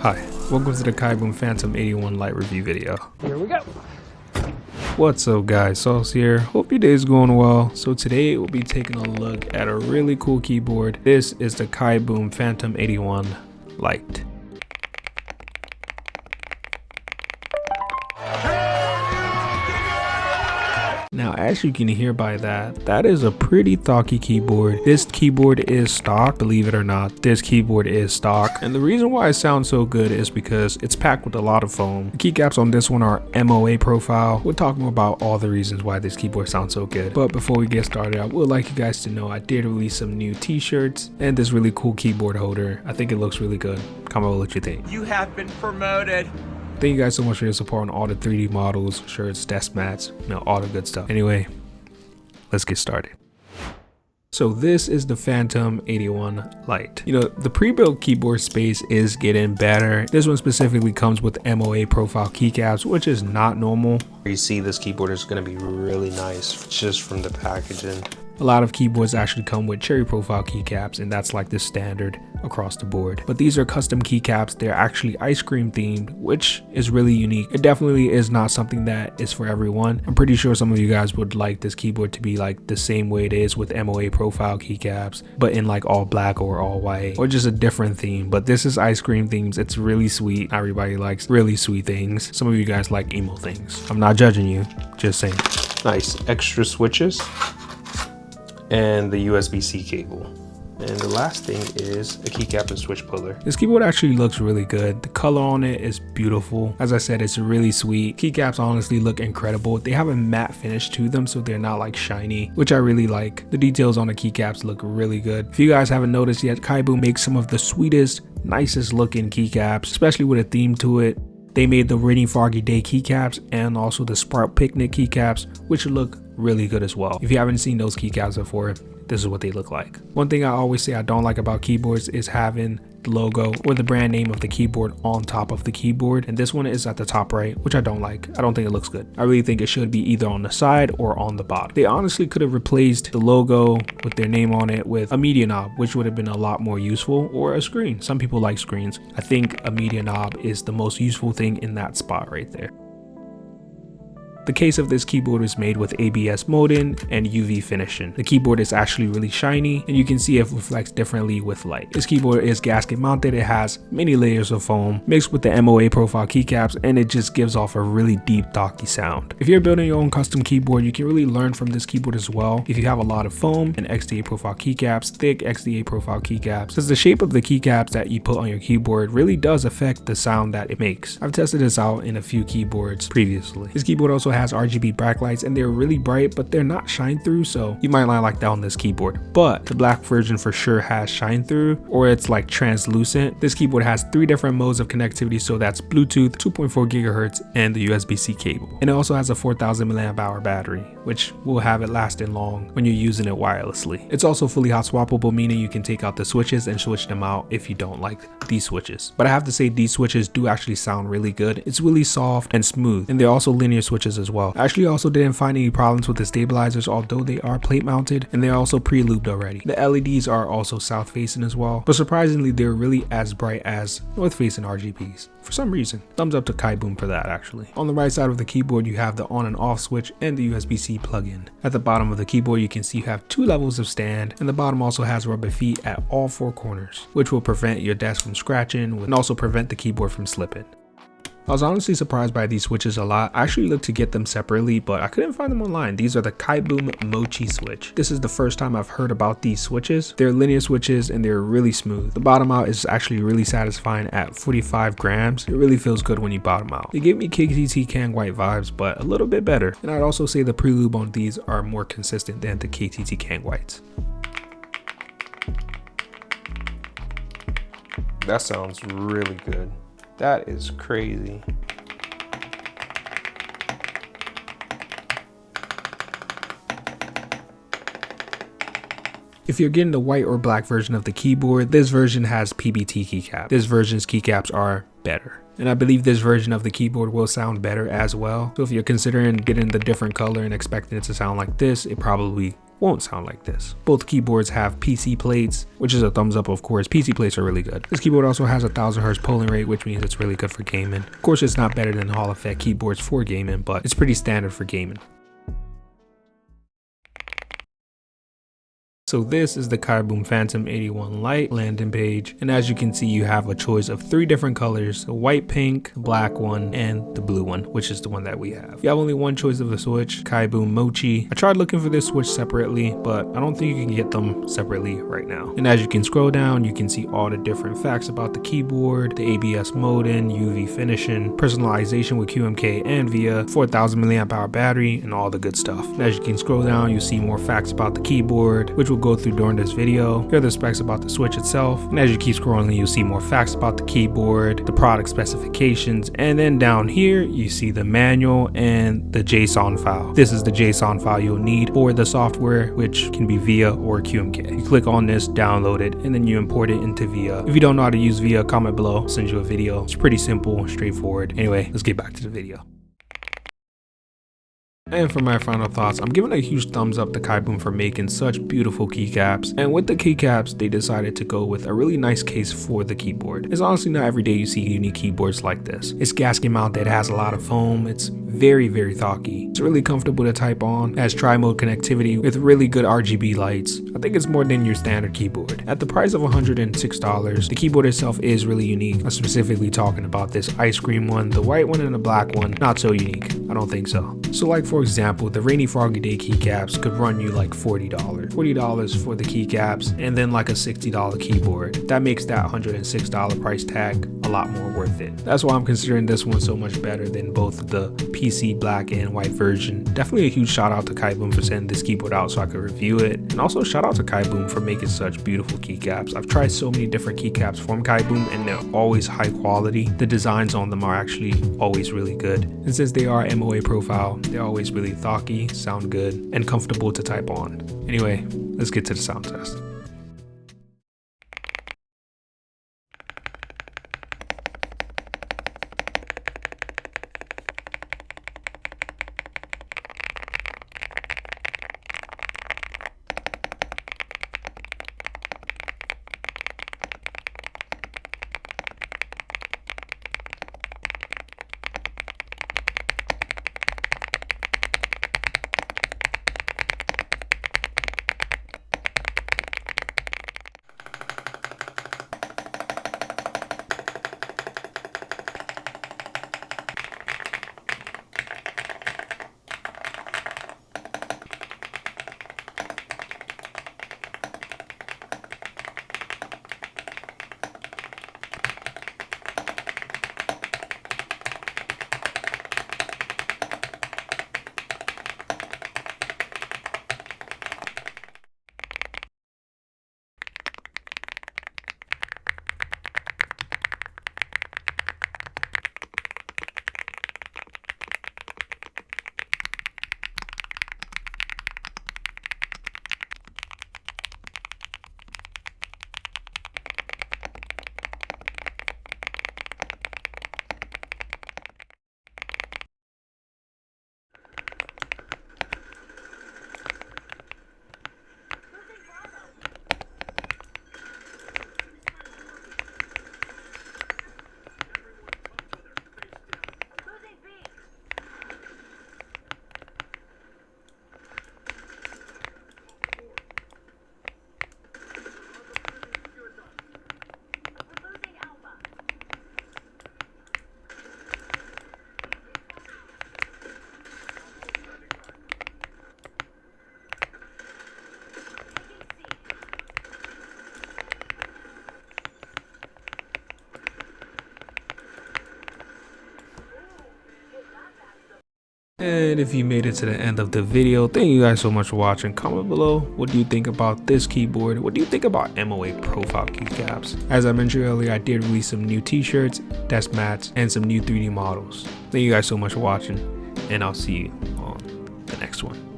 Hi, welcome to the KiiBOOM Phantom81 Lite review video. Here we go. What's up guys, Sauce here. Hope your day is going well. So today we'll be taking a look at a really cool keyboard. This is the KiiBOOM Phantom81 Lite. Now, as you can hear by that is a pretty Thocky keyboard. This keyboard is stock, believe it or not. This keyboard is stock. And the reason why it sounds so good is because it's packed with a lot of foam. The keycaps on this one are MOA profile. We'll talk more about all the reasons why this keyboard sounds so good. But before we get started, I would like you guys to know I did release some new t-shirts and this really cool keyboard holder. I think it looks really good. Comment below what you think. You have been promoted. Thank you guys so much for your support on all the 3D models, shirts, desk mats, all the good stuff. Anyway, let's get started. So this is the Phantom81 Lite. The pre-built keyboard space is getting better. This one specifically comes with MOA profile keycaps, which is not normal. You see this keyboard is going to be really nice just from the packaging. A lot of keyboards actually come with cherry profile keycaps, and that's like the standard across the board. But these are custom keycaps. They're actually ice cream themed, which is really unique. It definitely is not something that is for everyone. I'm pretty sure some of you guys would like this keyboard to be like the same way it is with MOA profile keycaps, but in like all black or all white, or just a different theme. But this is ice cream themes. It's really sweet. Not everybody likes really sweet things. Some of you guys like emo things. I'm not judging you, just saying. Nice extra switches and the USB-C cable. And the last thing is a keycap and switch puller. This keyboard actually looks really good. The color on it is beautiful. As I said, it's really sweet. Keycaps honestly look incredible. They have a matte finish to them, so they're not like shiny, which I really like. The details on the keycaps look really good. If you guys haven't noticed yet, KiiBOOM makes some of the sweetest, nicest looking keycaps, especially with a theme to it. They made the Rainy Foggy Day keycaps and also the Sprout Picnic keycaps, which look really good as well. If you haven't seen those keycaps before, this is what they look like. One thing I always say I don't like about keyboards is having the logo or the brand name of the keyboard on top of the keyboard, and this one is at the top right, which I don't like. I don't think it looks good. I really think it should be either on the side or on the bottom. They honestly could have replaced the logo with their name on it with a media knob, which would have been a lot more useful, or a screen. Some people like screens. I think a media knob is the most useful thing in that spot right there. The case of this keyboard is made with ABS molding and UV finishing. The keyboard is actually really shiny, and you can see it reflects differently with light. This keyboard is gasket mounted. It has many layers of foam mixed with the MOA profile keycaps, and it just gives off a really deep Thocky sound. If you're building your own custom keyboard, you can really learn from this keyboard as well. If you have a lot of foam and XDA profile keycaps, thick XDA profile keycaps, because the shape of the keycaps that you put on your keyboard really does affect the sound that it makes. I've tested this out in a few keyboards previously. This keyboard also has RGB backlights, and they're really bright, but they're not shine through, so you might not like that on this keyboard. But the black version for sure has shine through, or it's like translucent. This keyboard has 3 different modes of connectivity, so that's Bluetooth, 2.4 gigahertz, and the USB-C cable. And it also has a 4000 mAh battery, which will have it lasting long when you're using it wirelessly. It's also fully hot swappable, meaning you can take out the switches and switch them out if you don't like these switches. But I have to say, these switches do actually sound really good. It's really soft and smooth, and they're also linear switches as well. I actually also didn't find any problems with the stabilizers, although they are plate mounted, and they're also pre-lubed already. The LEDs are also south facing as well, but surprisingly they're really as bright as north facing RGBs for some reason. Thumbs up to KiiBOOM for that actually. On the right side of the keyboard you have the on and off switch and the USB-C plug-in. At the bottom of the keyboard you can see you have 2 levels of stand, and the bottom also has rubber feet at all 4 corners, which will prevent your desk from scratching and also prevent the keyboard from slipping. I was honestly surprised by these switches a lot. I actually looked to get them separately, but I couldn't find them online. These are the KiiBOOM Mochi switch. This is the first time I've heard about these switches. They're linear switches and they're really smooth. The bottom out is actually really satisfying at 45 grams. It really feels good when you bottom out. They give me KTT Can White vibes, but a little bit better. And I'd also say the pre-lube on these are more consistent than the KTT Can Whites. That sounds really good. That is crazy. If you're getting the white or black version of the keyboard, this version has PBT keycaps. This version's keycaps are better. And I believe this version of the keyboard will sound better as well. So if you're considering getting the different color and expecting it to sound like this, it probably won't sound like this. Both keyboards have PC plates, which is a thumbs up of course. PC plates are really good. This keyboard also has a 1000 Hz polling rate, which means it's really good for gaming. Of course it's not better than Hall effect keyboards for gaming, but it's pretty standard for gaming. So this is the KiiBOOM Phantom81 Lite landing page, and as you can see you have a choice of 3 different colors: the white, pink, the black one, and the blue one, which is the one that we have. You have only one choice of the switch, KiiBOOM Mochi. I tried looking for this switch separately, but I don't think you can get them separately right now. And as you can scroll down, you can see all the different facts about the keyboard, the ABS modem, UV finishing, personalization with QMK and VIA, 4000 mAh battery, and all the good stuff. And as you can scroll down, you'll see more facts about the keyboard, which will go through during this video. Here are the specs about the switch itself, and as you keep scrolling you'll see more facts about the keyboard, the product specifications, and then down here you see the manual and the JSON file. This is the JSON file you'll need for the software, which can be VIA or QMK. You click on this, download it, and then you import it into VIA. If you don't know how to use VIA, comment below, I'll send you a video. It's pretty simple, straightforward. Anyway, let's get back to the video. And for my final thoughts, I'm giving a huge thumbs up to KiiBOOM for making such beautiful keycaps. And with the keycaps, they decided to go with a really nice case for the keyboard. It's honestly not every day you see unique keyboards like this. It's gasket mounted, it has a lot of foam, it's very thocky. It's really comfortable to type on, it has tri-mode connectivity with really good RGB lights. I think it's more than your standard keyboard. At the price of $106, the keyboard itself is really unique. I'm specifically talking about this ice cream one, the white one and the black one, not so unique. I don't think so. So like for example, the Rainy Froggy Day keycaps could run you like $40. $40 for the keycaps and then like a $60 keyboard. That makes that $106 price tag a lot more worth it. That's why I'm considering this one so much better than both the PC black and white version. Definitely a huge shout out to KiiBOOM for sending this keyboard out so I could review it. And also shout out to KiiBOOM for making such beautiful keycaps. I've tried so many different keycaps from KiiBOOM and they're always high quality. The designs on them are actually always really good. And since they are MOA profile, they're always really thocky, sound good, and comfortable to type on. Anyway, let's get to the sound test. And if you made it to the end of the video, thank you guys so much for watching. Comment below, what do you think about this keyboard? What do you think about MOA profile keycaps? As I mentioned earlier, I did release some new t-shirts, desk mats, and some new 3D models. Thank you guys so much for watching, and I'll see you on the next one.